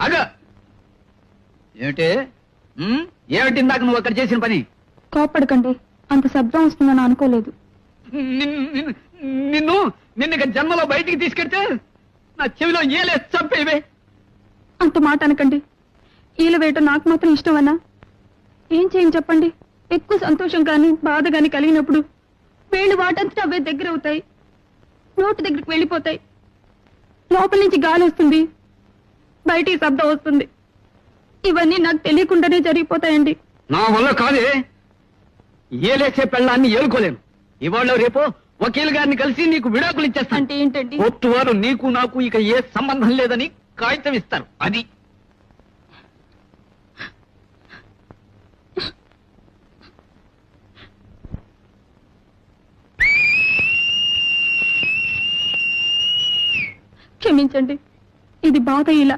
అగ ఏమిటి ఏమిటి ఇందాక నువ్వు అక్కడ చేసిన పని? కోపడకండి, అంత శబ్దం వస్తుందని అనుకోలేదు. నిన్ను నిన్న జన్మలో బయటికి తీసుకెళ్తే నా చెవిలో ఏలే చంపేవే. అంత మాట అనకండి. ఈల వేయటం నాకు మాత్రం ఇష్టమన్నా? ఏం చేయని చెప్పండి. ఎక్కువ సంతోషం కానీ బాధ కానీ కలిగినప్పుడు వేళ్ళు వాటంతటా అవే దగ్గర అవుతాయి, నోటి దగ్గరికి వెళ్ళిపోతాయి. లోపల నుంచి గాలి వస్తుంది, బయటికి శబ్దం వస్తుంది. ఇవన్నీ నాకు తెలియకుండానే జరిగిపోతాయండి. నా వల్ల కాదే. ఏలేసే పెళ్ళాన్ని ఏలుకోలేను. ఇవాళ రేపు వకీల్ గారిని కలిసి నీకు విడాకులు ఇచ్చేస్తాను. అంటే ఏంటండి? కోర్టు వారు నీకు నాకు ఇక ఏ సంబంధం లేదని కాగితం ఇస్తారు. అది క్షమించండి, ఇది బాధ ఇలా